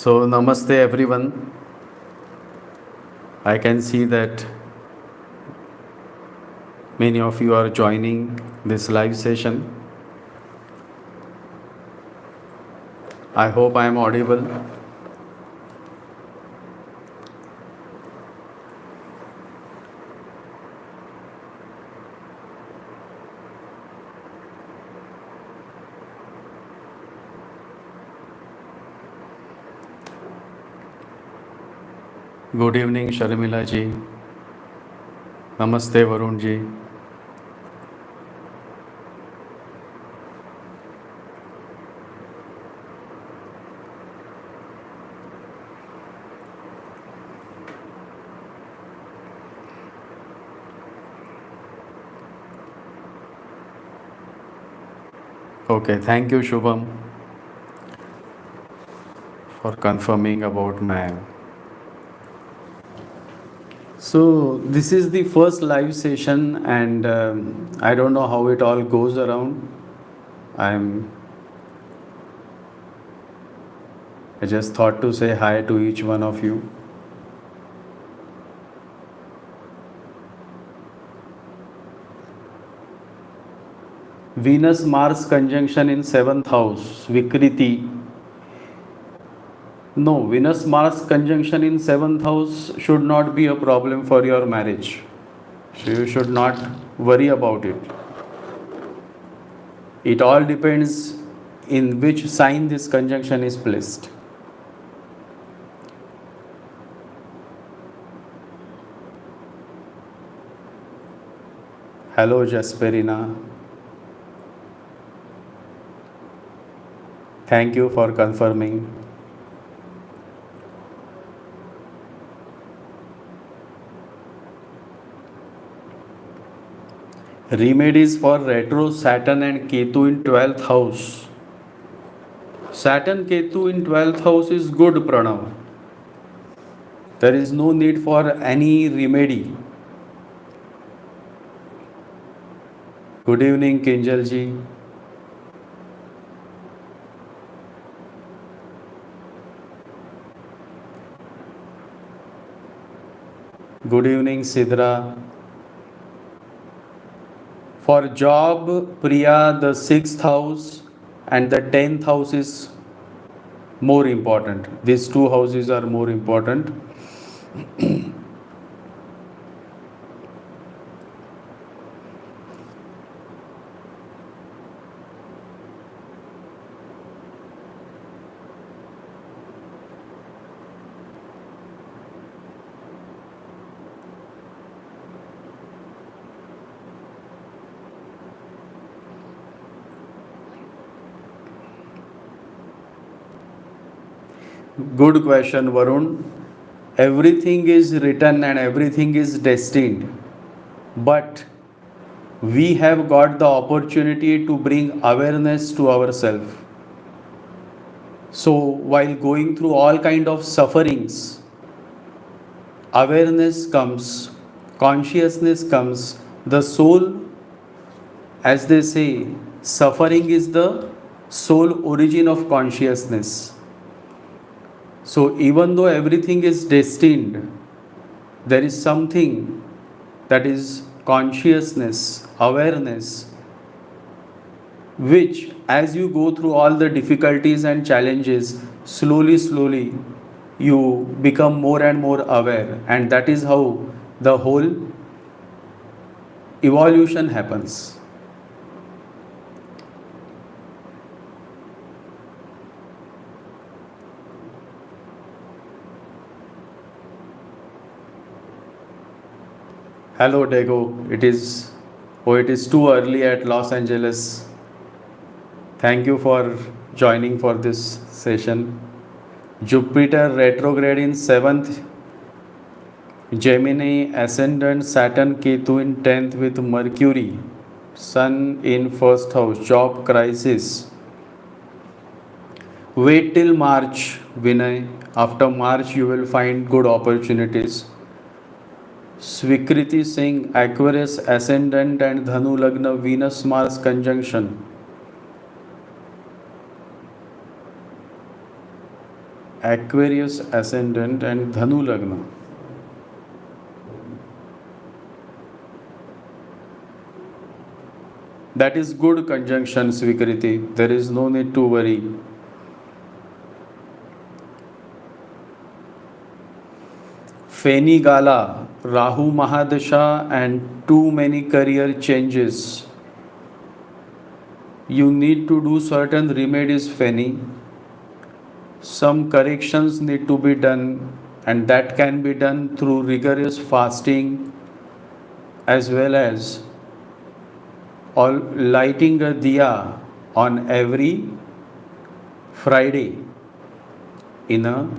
So, namaste everyone. I can see that many of you are joining this live session. I hope I am audible. Good evening, Sharmila ji. Namaste, Varun ji. Okay, thank you, Shubham, for confirming about my. So, this is the first live session, and I don't know how it all goes around. I just thought to say hi to each one of you. Venus Mars conjunction in 7th house, Vikriti. No, Venus Mars conjunction in 7th house should not be a problem for your marriage. So you should not worry about it. It all depends in which sign this conjunction is placed. Hello, Jasperina. Thank you for confirming. Remedies for retro Saturn and Ketu in 12th house. Saturn Ketu in 12th house is good, Pranav. There is no need for any remedy. Good evening, Kinjal ji. Good evening, Sidra. For job, Priya, the 6th house and the 10th house is more important. These two houses are more important. Good question, Varun. Everything is written and everything is destined, but we have got the opportunity to bring awareness to ourselves. So while going through all kind of sufferings, awareness comes, consciousness comes, the soul, as they say, suffering is the sole origin of consciousness. So even though everything is destined, there is something that is consciousness, awareness, which as you go through all the difficulties and challenges, slowly you become more and more aware, and that is how the whole evolution happens. Hello, Dago. It is too early at Los Angeles. Thank you for joining for this session. Jupiter retrograde in 7th, Gemini ascendant, Saturn Ketu in 10th with Mercury, Sun in 1st house, job crisis. Wait till March, Vinay. After March, you will find good opportunities. Swikriti Singh, Aquarius ascendant and Dhanu Lagna, Venus Mars conjunction. Aquarius ascendant and Dhanu Lagna. That is good conjunction, Svikriti. There is no need to worry. Feni Gala, Rahu Mahadasha, and too many career changes. You need to do certain remedies, Feni. Some corrections need to be done, and that can be done through rigorous fasting as well as lighting a diya on every Friday in a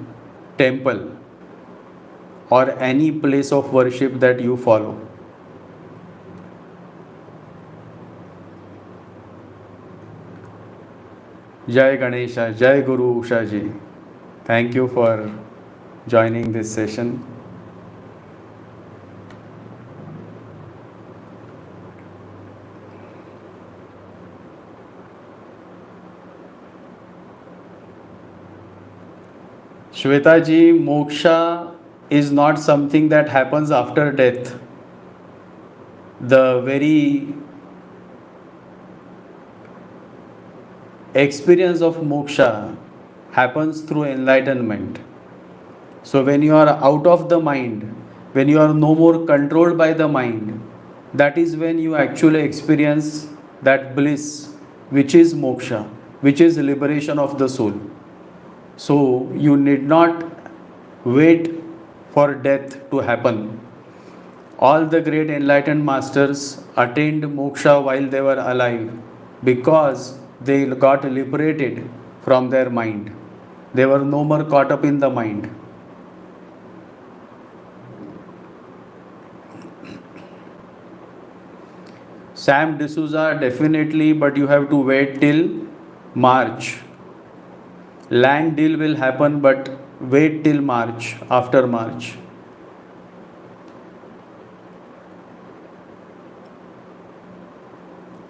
temple or any place of worship that you follow. Jai Ganesha, Jai Guru Usha ji. Thank you for joining this session. Shweta ji, moksha is not something that happens after death. The very experience of moksha happens through enlightenment. So when you are out of the mind, when you are no more controlled by the mind, that is when you actually experience that bliss, which is moksha, which is liberation of the soul. So you need not wait for death to happen. All the great enlightened masters attained moksha while they were alive because they got liberated from their mind. They were no more caught up in the mind. Sam D'Souza, definitely, but you have to wait till March. Land deal will happen, but wait till March, after March.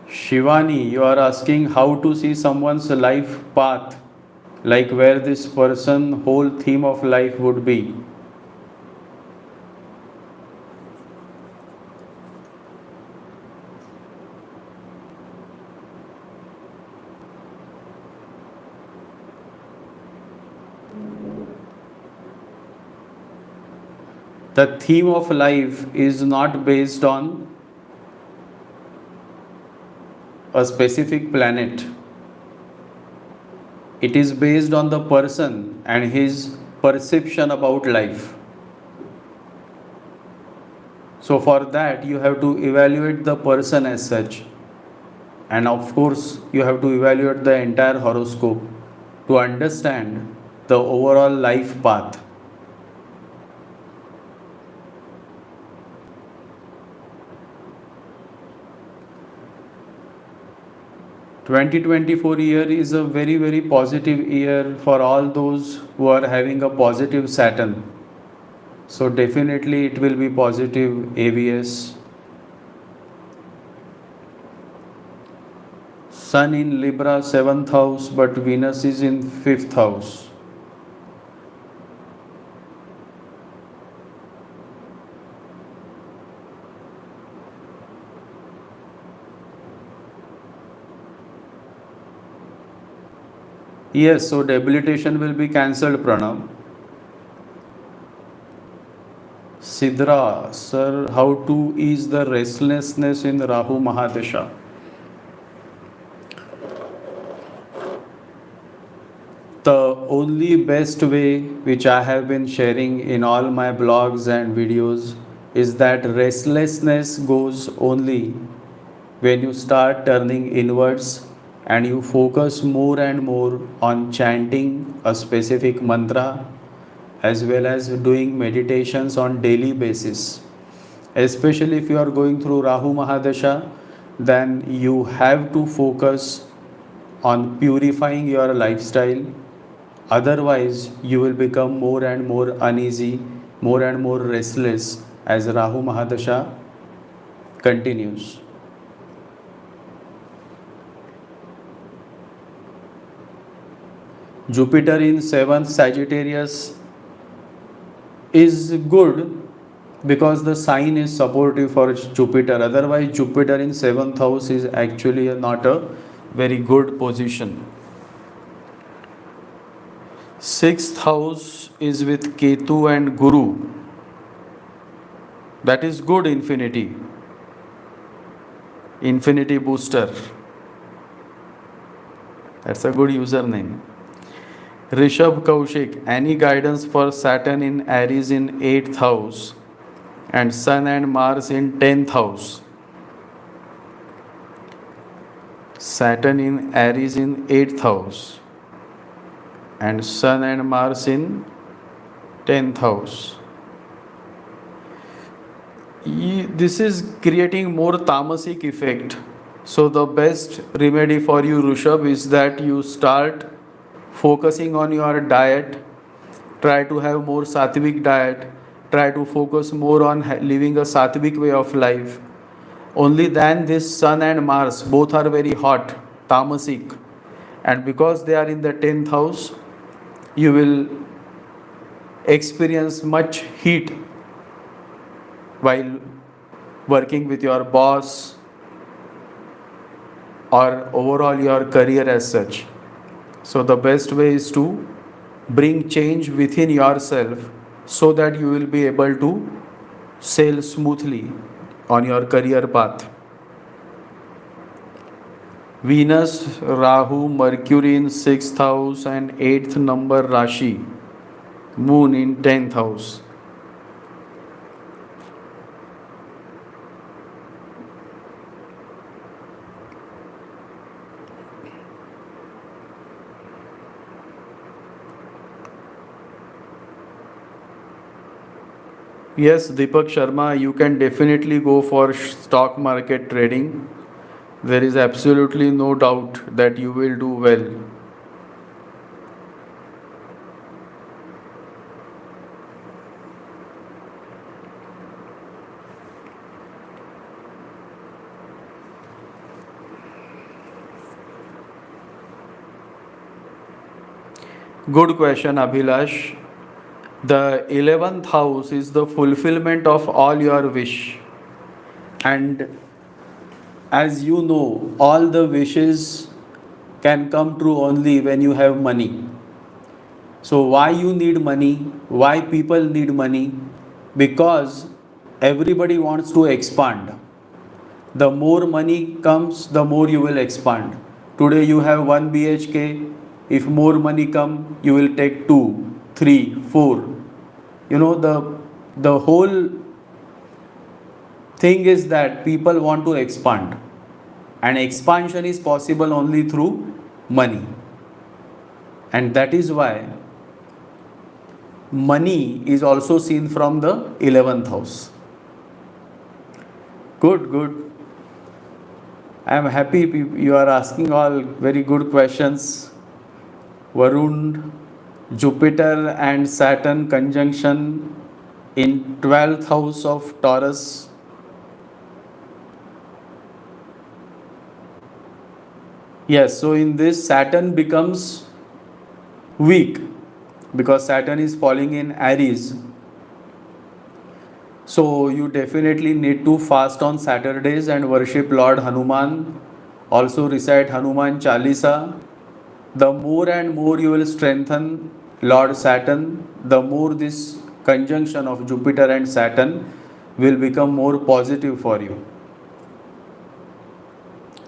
Shivani, you are asking how to see someone's life path, like where this person whole theme of life would be. The theme of life is not based on a specific planet. It is based on the person and his perception about life. So for that you have to evaluate the person as such. And of course you have to evaluate the entire horoscope to understand the overall life path. 2024 year is a very, very positive year for all those who are having a positive Saturn. So definitely it will be positive AVS. Sun in Libra 7th house, but Venus is in 5th house. Yes, so debilitation will be cancelled, Pranav. Sidra, sir, how to ease the restlessness in Rahu Mahadasha? The only best way which I have been sharing in all my blogs and videos is that restlessness goes only when you start turning inwards and you focus more and more on chanting a specific mantra as well as doing meditations on daily basis. Especially if you are going through Rahu Mahadasha, then you have to focus on purifying your lifestyle. Otherwise, you will become more and more uneasy, more and more restless as Rahu Mahadasha continues. Jupiter in 7th Sagittarius is good because the sign is supportive for Jupiter. Otherwise, Jupiter in 7th house is actually not a very good position. 6th house is with Ketu and Guru. That is good infinity. Infinity booster. That's a good username. Rishabh Kaushik, any guidance for Saturn in Aries in 8th house and Sun and Mars in 10th house? Saturn in Aries in 8th house and Sun and Mars in 10th house. This is creating more tamasic effect. So the best remedy for you, Rishabh, is that you start focusing on your diet. Try to have more sattvic diet. Try to focus more on living a sattvic way of life. Only then this Sun and Mars both are very hot, tamasic, and because they are in the 10th house, you will experience much heat while working with your boss or overall your career as such. So the best way is to bring change within yourself so that you will be able to sail smoothly on your career path. Venus, Rahu, Mercury in 6th house and 8th number Rashi, Moon in 10th house. Yes, Deepak Sharma, you can definitely go for stock market trading. There is absolutely no doubt that you will do well. Good question, Abhilash. The 11th house is the fulfillment of all your wish. And as you know, all the wishes can come true only when you have money. So why you need money? Why people need money? Because everybody wants to expand. The more money comes, the more you will expand. Today you have 1 BHK. If more money come, you will take 2, 3, 4. You know, the whole thing is that people want to expand. And expansion is possible only through money. And that is why money is also seen from the 11th house. Good, good. I am happy you are asking all very good questions. Varun, Jupiter and Saturn conjunction in 12th house of Taurus. Yes, so in this Saturn becomes weak because Saturn is falling in Aries. So you definitely need to fast on Saturdays and worship Lord Hanuman. Also recite Hanuman Chalisa. The more and more you will strengthen Lord Saturn, the more this conjunction of Jupiter and Saturn will become more positive for you.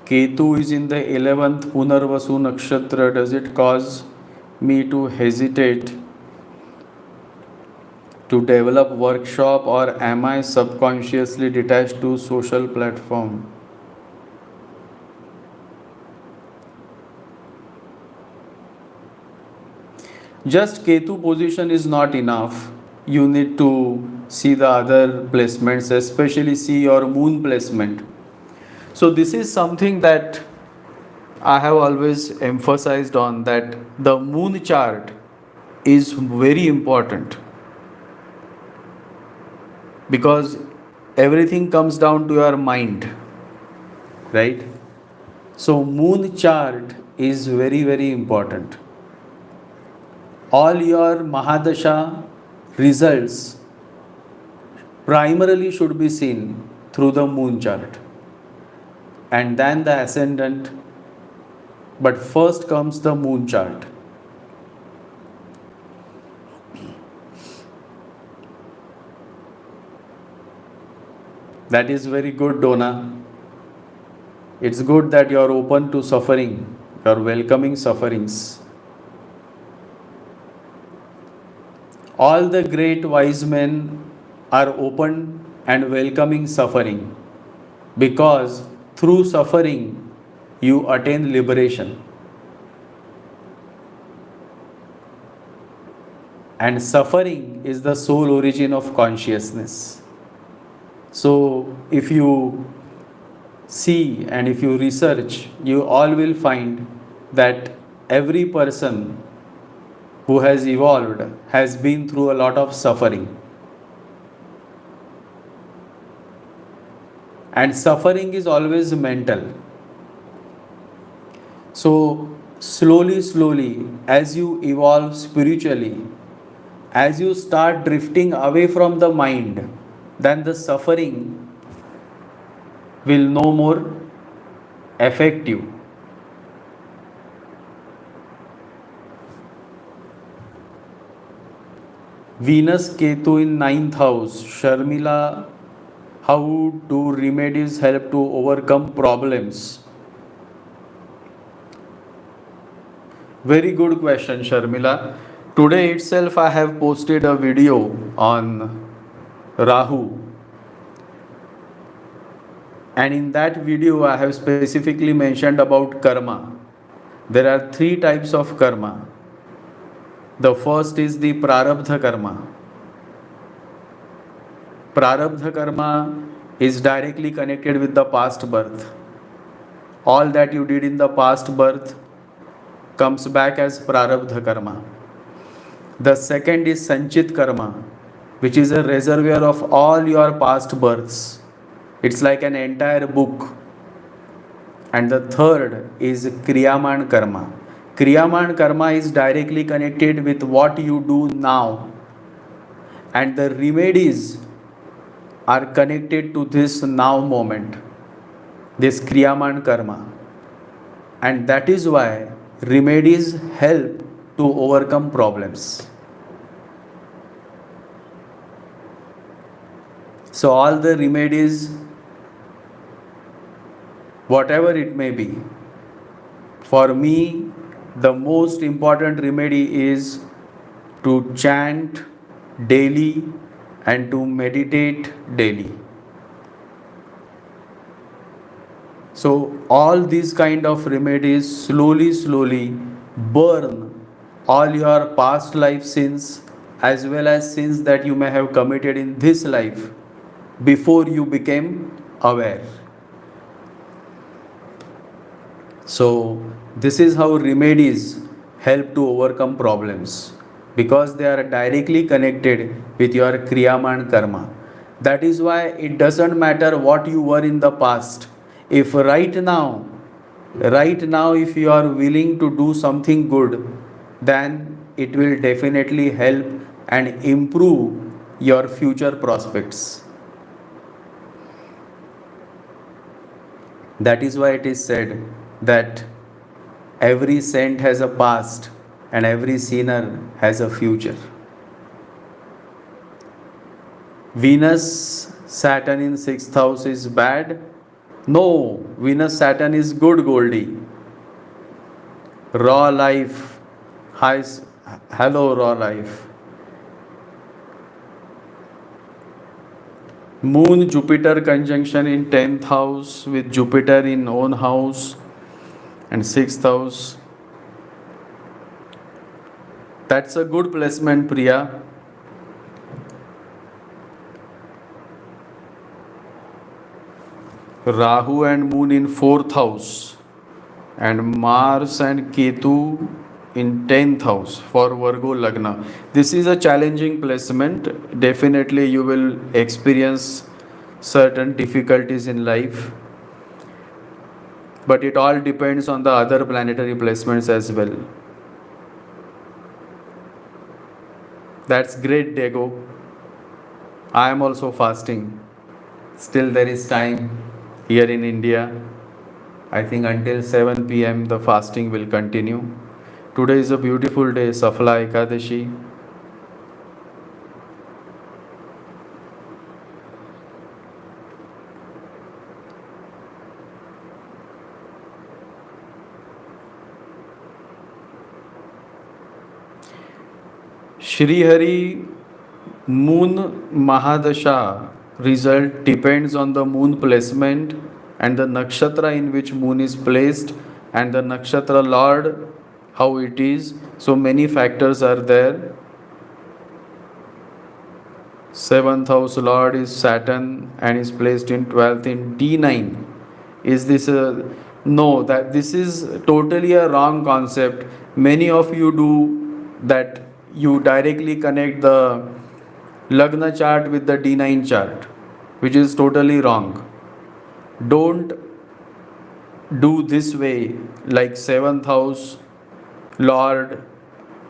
Ketu is in the 11th Punarvasu Nakshatra. Does it cause me to hesitate to develop workshop, or am I subconsciously detached to social platform? Just Ketu position is not enough. You need to see the other placements, especially see your moon placement. So this is something that I have always emphasized on, that the moon chart is very important, because everything comes down to your mind, right? So moon chart is very, very important. all your Mahadasha results primarily should be seen through the moon chart and then the ascendant, but first comes the moon chart. That is very good, Donna. It's good that you are open to suffering, you are welcoming sufferings. All the great wise men are open and welcoming suffering because through suffering you attain liberation. And suffering is the sole origin of consciousness. So, if you see and if you research, you all will find that every person who has evolved has been through a lot of suffering. And suffering is always mental. So, slowly, as you evolve spiritually, as you start drifting away from the mind, then the suffering will no more affect you. Venus Ketu in ninth house. Sharmila, how do remedies help to overcome problems? Very good question, Sharmila. Today itself I have posted a video on Rahu. And in that video I have specifically mentioned about karma. There are three types of karma. The first is the prarabdha karma. Prarabdha karma is directly connected with the past birth. All that you did in the past birth comes back as prarabdha karma. The second is sanchit karma, which is a reservoir of all your past births. It's like an entire book. And the third is kriyaman karma. Kriyaman karma is directly connected with what you do now. And the remedies are connected to this now moment, this kriyaman karma. And that is why remedies help to overcome problems. So all the remedies, whatever it may be, for me, the most important remedy is to chant daily and to meditate daily. So all these kind of remedies slowly burn all your past life sins as well as sins that you may have committed in this life before you became aware. So this is how remedies help to overcome problems, because they are directly connected with your kriyaman karma. That is why it doesn't matter what you were in the past. If right now, if you are willing to do something good, then it will definitely help and improve your future prospects. That is why it is said that every saint has a past and every sinner has a future. Venus Saturn in 6th house is bad? No, Venus Saturn is good, Goldie. Raw life. Hi, hello, raw life. Moon Jupiter conjunction in 10th house with Jupiter in own house and 6th house. That's a good placement, Priya. Rahu and Moon in 4th house and Mars and Ketu in 10th house for Virgo Lagna. This is a challenging placement. Definitely you will experience certain difficulties in life. But it all depends on the other planetary placements as well. That's great, Diego. I am also fasting. Still, there is time here in India. I think until 7 pm the fasting will continue. Today is a beautiful day, Safla Ekadashi. Shri Hari Moon Mahadasha result depends on the moon placement and the nakshatra in which moon is placed and the nakshatra lord how it is. So many factors are there. Seventh house lord is Saturn and is placed in 12th in D9. Is this a no? That this is totally a wrong concept. Many of you do that. You directly connect the Lagna chart with the D9 chart, which is totally wrong. Don't do this way, like 7th house Lord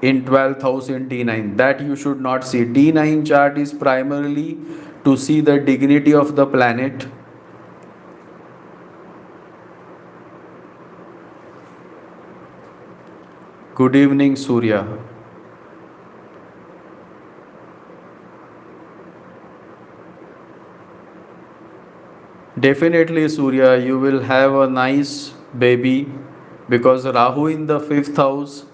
in 12th house in D9. That you should not see. D9 chart is primarily to see the dignity of the planet. Good evening, Surya. Definitely, Surya, you will have a nice baby because Rahu in the 5th house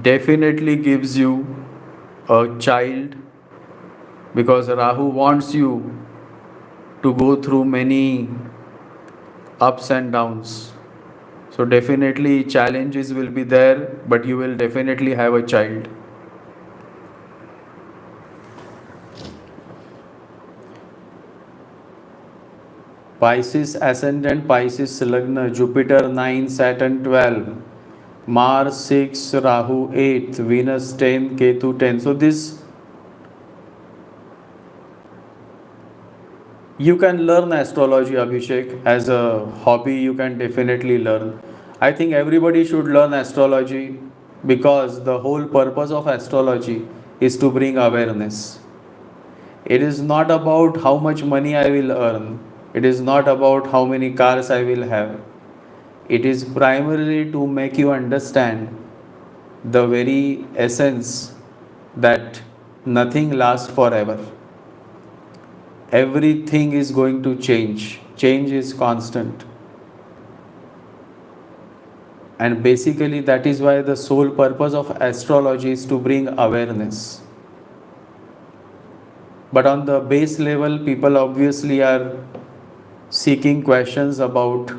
definitely gives you a child because Rahu wants you to go through many ups and downs. So, definitely, challenges will be there, but you will definitely have a child. Pisces ascendant, Pisces Lagna, Jupiter 9, Saturn 12, Mars 6, Rahu 8, Venus 10, Ketu 10. So this you can learn astrology, Abhishek, as a hobby. You can definitely learn. I think everybody should learn astrology because the whole purpose of astrology is to bring awareness. It is not about how much money I will earn. It is not about how many cars I will have. It is primarily to make you understand the very essence that nothing lasts forever. Everything is going to change. Change is constant. And basically, that is why the sole purpose of astrology is to bring awareness. But on the base level, people obviously are seeking questions about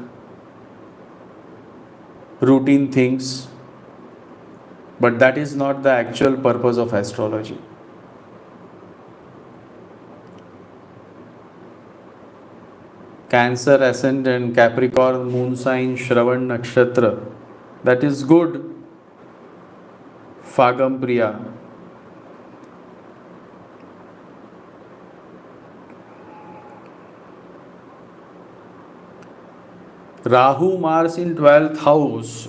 routine things, but that is not the actual purpose of astrology. Cancer ascendant, Capricorn moon sign, Shravan nakshatra. That is good. Fagam Priya. Rahu Mars in 12th house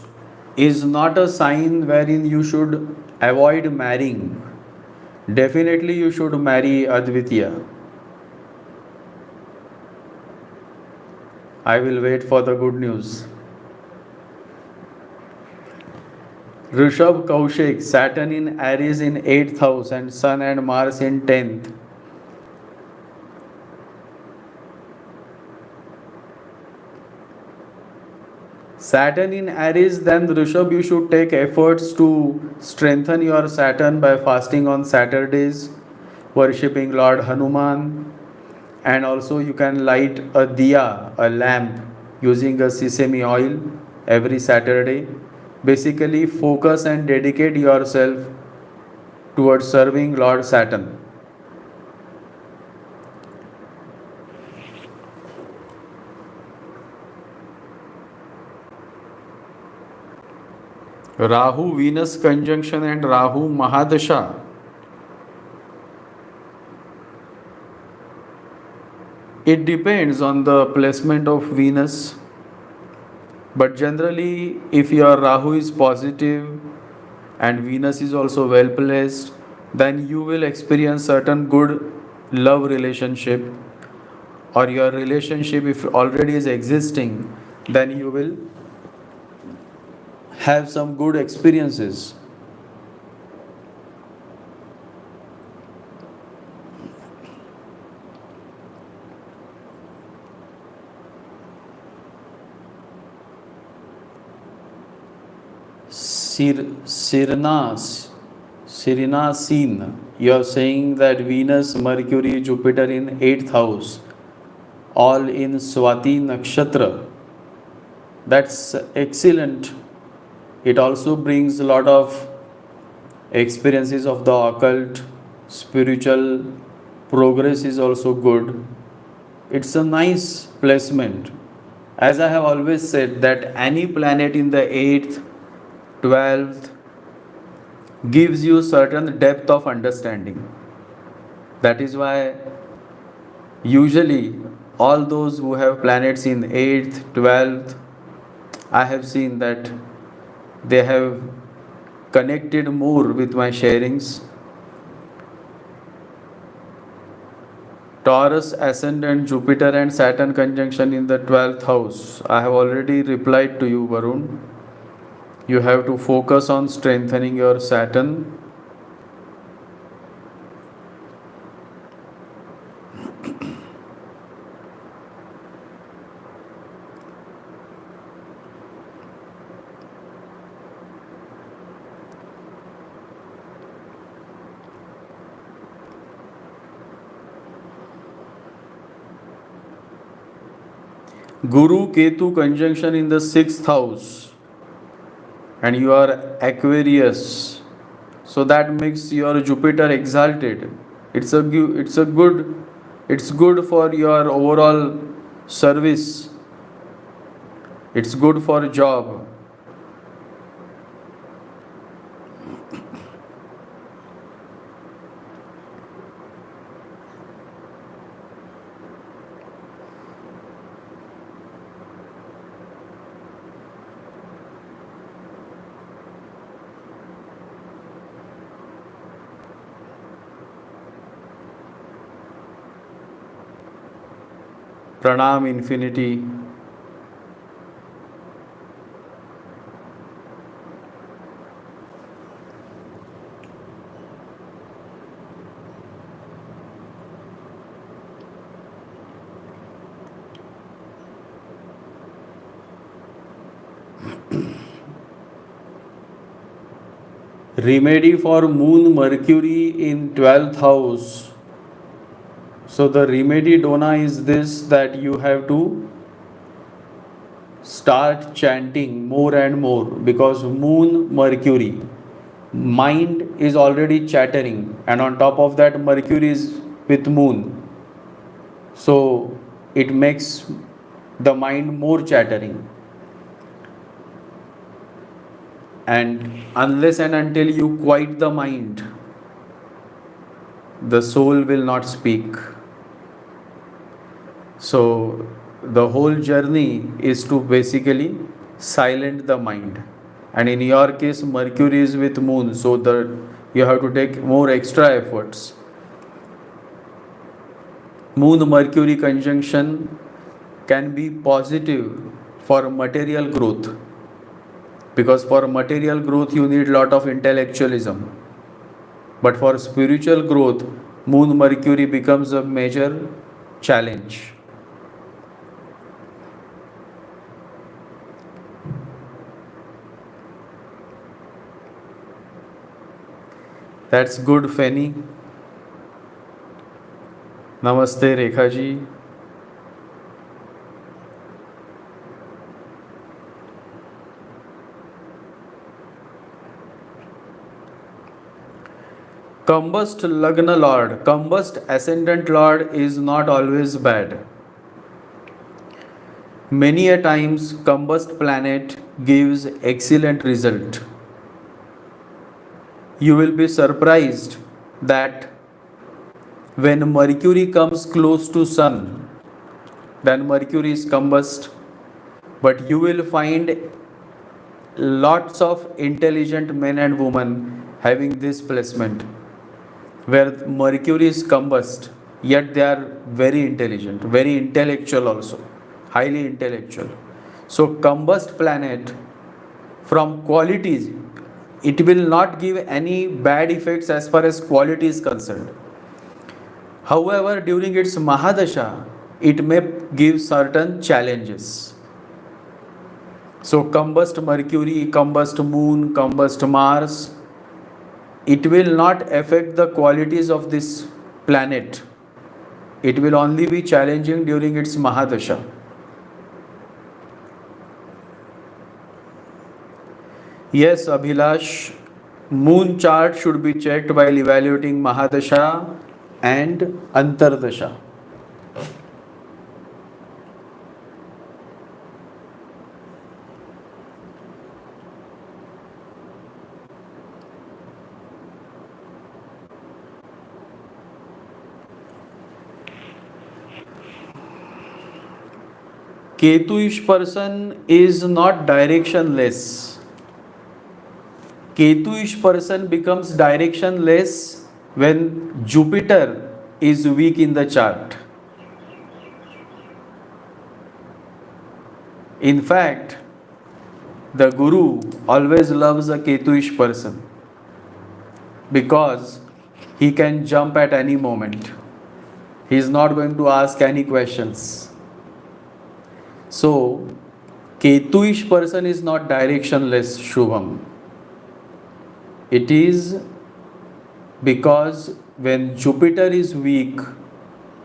is not a sign wherein you should avoid marrying. Definitely you should marry Advitya. I will wait for the good news. Rishabh Kaushik, Saturn in Aries in 8th house and Sun and Mars in 10th. Saturn in Aries, then Rishabh, you should take efforts to strengthen your Saturn by fasting on Saturdays, worshipping Lord Hanuman, and also you can light a diya, a lamp, using a sesame oil every Saturday. Basically, focus and dedicate yourself towards serving Lord Saturn. Rahu Venus conjunction and Rahu Mahadasha. It depends on the placement of Venus, but generally, if your Rahu is positive and Venus is also well placed, then you will experience certain good love relationship, or your relationship if already is existing, then you will have some good experiences. Sirna Sin, you are saying that Venus, Mercury, Jupiter in 8th house, all in Swati Nakshatra. That's excellent. It also brings a lot of experiences of the occult, spiritual progress is also good. It's a nice placement. As I have always said, that any planet in the 8th, 12th gives you certain depth of understanding. That is why usually all those who have planets in 8th, 12th, I have seen that they have connected more with my sharings. Taurus ascendant, Jupiter and Saturn conjunction in the 12th house. I have already replied to you, Varun. You have to focus on strengthening your Saturn. Guru Ketu conjunction in the 6th house, and you are Aquarius, so that makes your Jupiter exalted. It's good for your overall service. It's good for job. Pranam infinity. Remedy for Moon Mercury in 12th house. So the remedy Dona is this, that you have to start chanting more and more, because Moon Mercury, mind is already chattering, and on top of that Mercury is with Moon. So it makes the mind more chattering. And unless and until you quiet the mind, the soul will not speak. So the whole journey is to basically silent the mind. And in your case, Mercury is with Moon, so that you have to take more extra efforts. Moon Mercury conjunction can be positive for material growth, because for material growth you need lot of intellectualism, but for spiritual growth Moon Mercury becomes a major challenge. That's good, Fanny. Namaste, Rekha ji. Combust Lagna Lord, combust ascendant Lord is not always bad. Many a times combust planet gives excellent result. You will be surprised that when Mercury comes close to Sun, then Mercury is combust, but you will find lots of intelligent men and women having this placement. where Mercury is combust, yet they are very intelligent, very intellectual also, highly intellectual. So combust planet from qualities, it will not give any bad effects as far as quality is concerned. However, during its Mahadasha, it may give certain challenges. So combust Mercury, combust Moon, combust Mars, it will not affect the qualities of this planet. It will only be challenging during its Mahadasha. Yes, Abhilash, moon chart should be checked while evaluating Mahadasha and Antardasha. Ketuish person is not directionless. Ketuish person becomes directionless when Jupiter is weak in the chart. In fact, the Guru always loves a Ketuish person because he can jump at any moment. He is not going to ask any questions. So, Ketuish person is not directionless, Shubham. It is because when Jupiter is weak,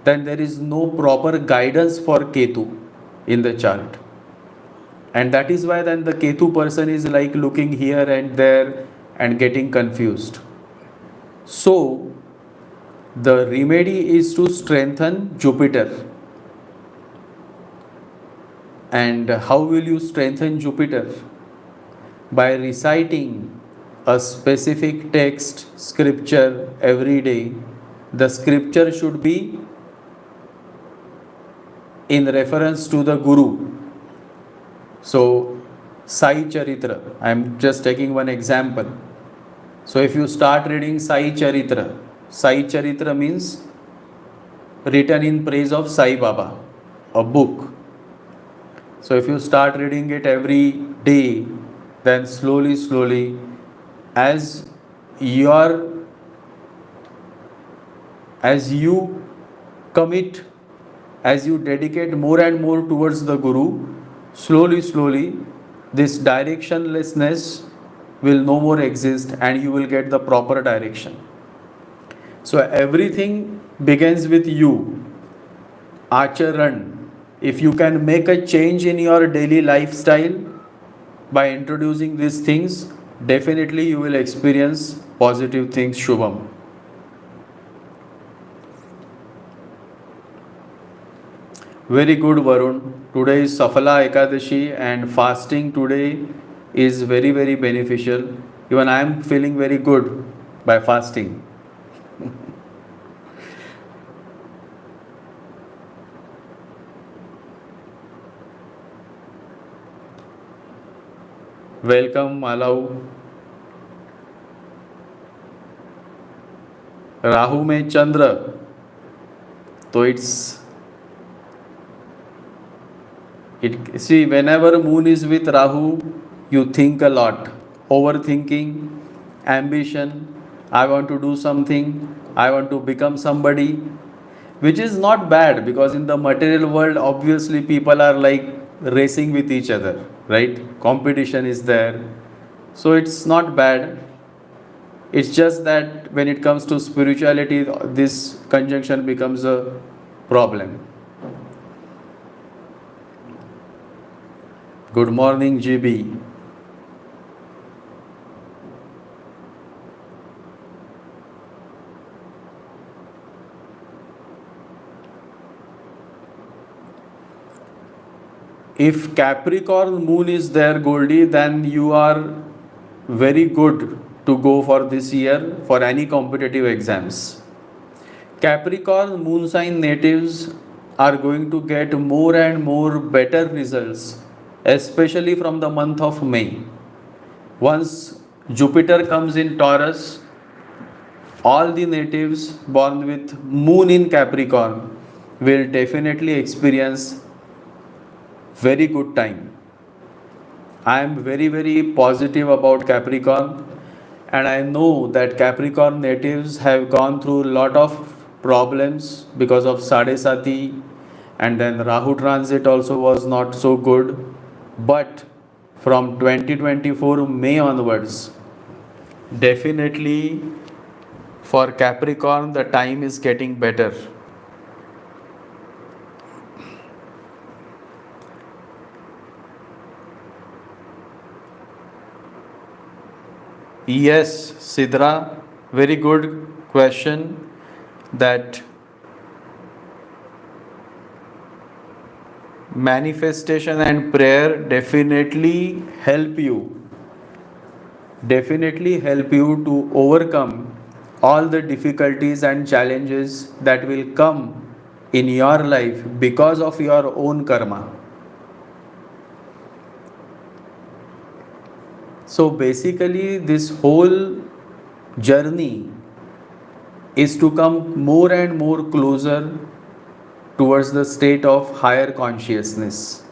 then there is no proper guidance for Ketu in the chart. And that is why then the Ketu person is like looking here and there and getting confused. So, the remedy is to strengthen Jupiter. And how will you strengthen Jupiter? By reciting a specific text, scripture every day. The scripture should be in reference to the Guru. So, Sai Charitra, I am just taking one example. So, if you start reading Sai Charitra means written in praise of Sai Baba, a book. So, if you start reading it every day, then slowly, as you commit, as you dedicate more and more towards the Guru, slowly, this directionlessness will no more exist and you will get the proper direction. So everything begins with you. Acharan. If you can make a change in your daily lifestyle by introducing these things, definitely you will experience positive things, Shubham. Very good, Varun. Today is Safala Ekadashi and fasting today is very beneficial. Even I am feeling very good by fasting. Welcome, Malau. Rahu में चंद्र, तो see, whenever moon is with Rahu, you think a lot, overthinking, ambition, I want to do something, I want to become somebody, which is not bad because in the material world, obviously people are like racing with each other, right? Competition is there. So it's not bad. It's just that when it comes to spirituality, this conjunction becomes a problem. Good morning, GB. If Capricorn moon is there, Goldie, then you are very good to go for this year for any competitive exams. Capricorn moon sign natives are going to get more and more better results, especially from the month of May. Once Jupiter comes in Taurus, all the natives born with moon in Capricorn will definitely experience very good time. I am very, very positive about Capricorn, and I know that Capricorn natives have gone through a lot of problems because of Sade Sati, and then Rahu transit also was not so good. But from 2024 May onwards, definitely for Capricorn, the time is getting better. Yes, Sidra, very good question. That manifestation and prayer definitely help you to overcome all the difficulties and challenges that will come in your life because of your own karma. So basically, this whole journey is to come more and more closer towards the state of higher consciousness.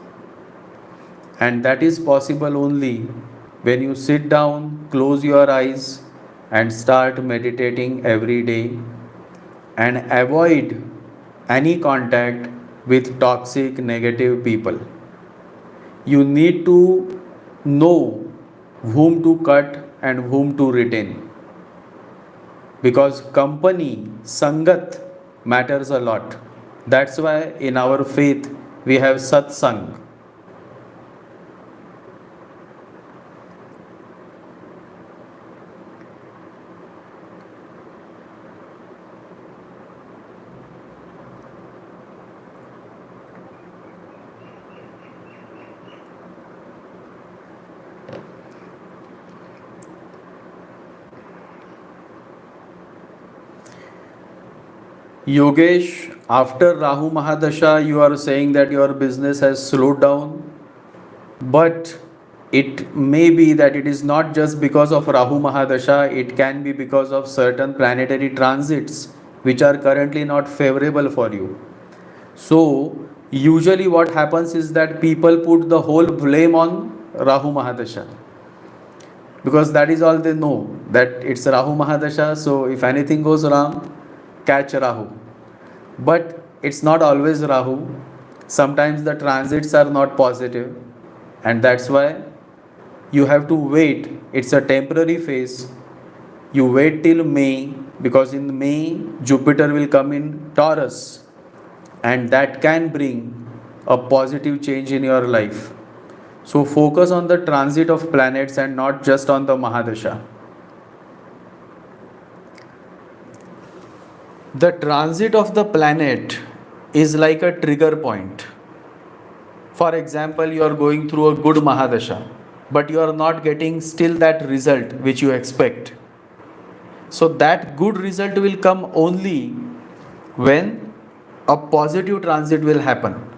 And that is possible only when you sit down, close your eyes, and start meditating every day and avoid any contact with toxic, negative people. You need to know whom to cut and whom to retain, because company, sangat, matters a lot. That's why in our faith we have satsang. Yogesh, after Rahu Mahadasha, you are saying that your business has slowed down, but it may be that it is not just because of Rahu Mahadasha, it can be because of certain planetary transits which are currently not favorable for you. So, usually what happens is that people put the whole blame on Rahu Mahadasha, because that is all they know, that it's Rahu Mahadasha, so if anything goes wrong, catch Rahu. But it's not always Rahu. Sometimes the transits are not positive, and that's why you have to wait. It's a temporary phase. You wait till May, because in May Jupiter will come in Taurus, and that can bring a positive change in your life. So focus on the transit of planets and not just on the Mahadasha. The transit of the planet is like a trigger point. For example, you are going through a good Mahadasha, but you are not getting still that result which you expect. So that good result will come only when a positive transit will happen.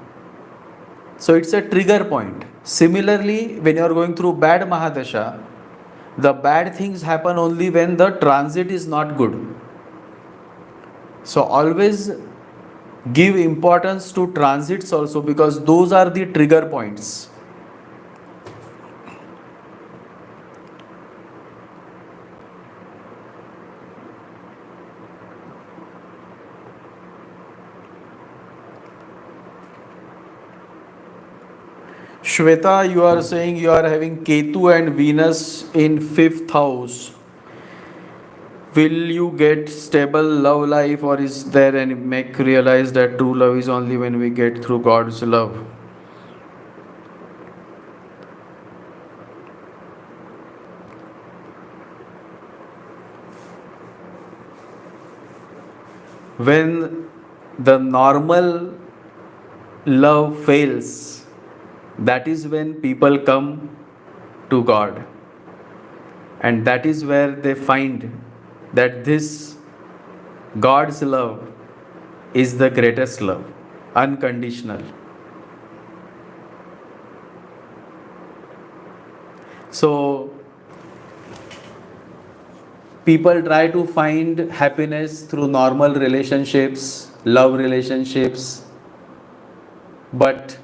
So it's a trigger point. Similarly, when you are going through bad Mahadasha, the bad things happen only when the transit is not good. So always give importance to transits also, because those are the trigger points. Shweta, you are saying you are having Ketu and Venus in 5th house. Will you get stable love life, or is there any make realize that true love is only when we get through God's love? When the normal love fails, that is when people come to God, and that is where they find that this God's love is the greatest love, unconditional. So People try to find happiness through normal relationships, love relationships, but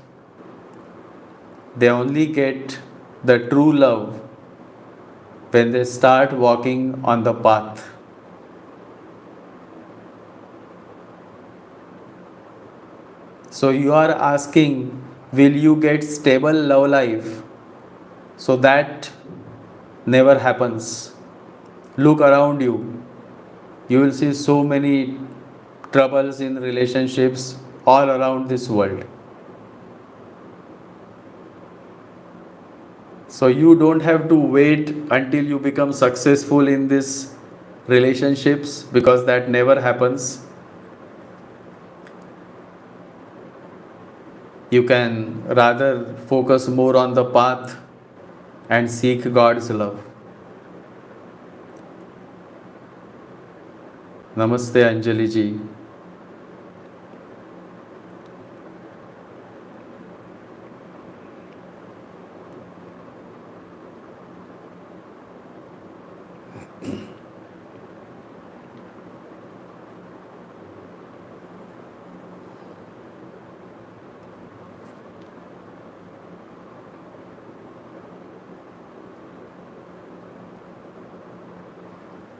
they only get the true love when they start walking on the path. So you are asking, will you get stable love life? So that never happens. Look around you. You will see so many troubles in relationships all around this world. So you don't have to wait until you become successful in these relationships, because that never happens. You can rather focus more on the path and seek God's love. Namaste, Anjali ji.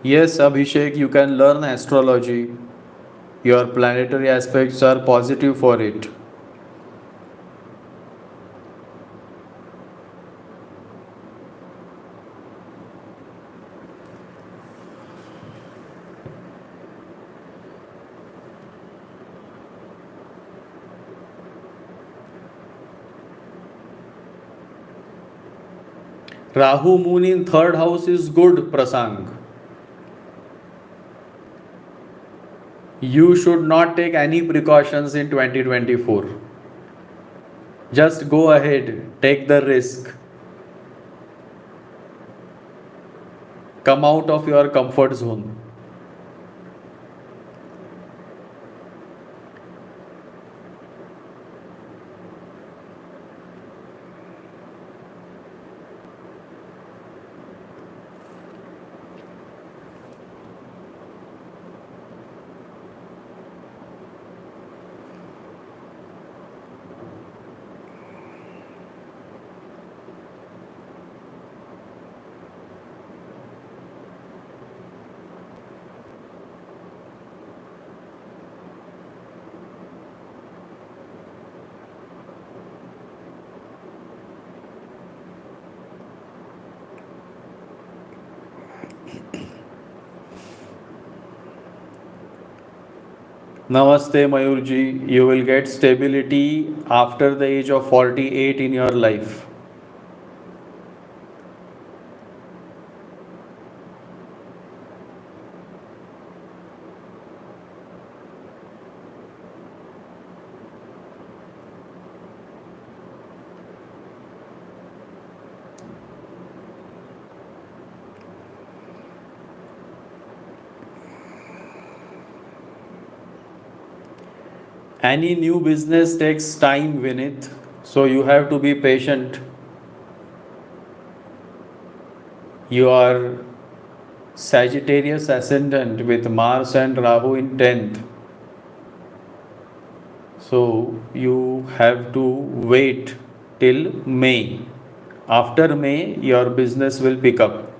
Yes, Abhishek, you can learn astrology. Your planetary aspects are positive for it. Rahu moon in third house is good, Prasang. You should not take any precautions in 2024. Just go ahead, take the risk. Come out of your comfort zone. Namaste, Mayurji. You will get stability after the age of 48 in your life. Any new business takes time, Vinith. So you have to be patient. You are Sagittarius ascendant with Mars and Rahu in 10th. So you have to wait till May. After May, your business will pick up.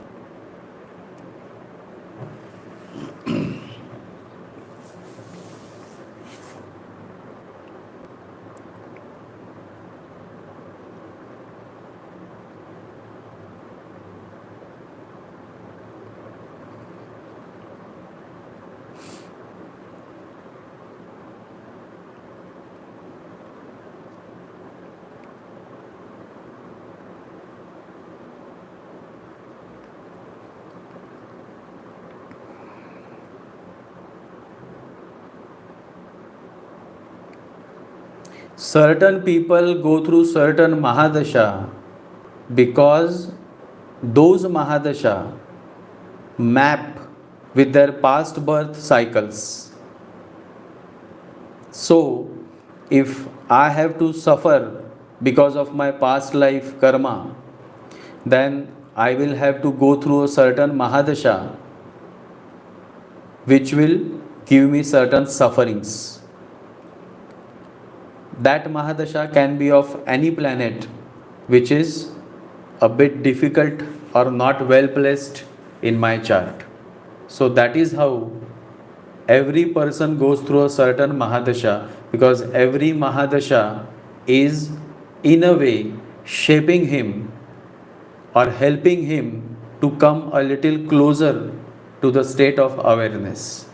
Certain people go through certain Mahadasha because those Mahadasha map with their past birth cycles. So, if I have to suffer because of my past life karma, then I will have to go through a certain Mahadasha which will give me certain sufferings. That Mahadasha can be of any planet which is a bit difficult or not well placed in my chart. So that is how every person goes through a certain Mahadasha, because every Mahadasha is in a way shaping him or helping him to come a little closer to the state of awareness.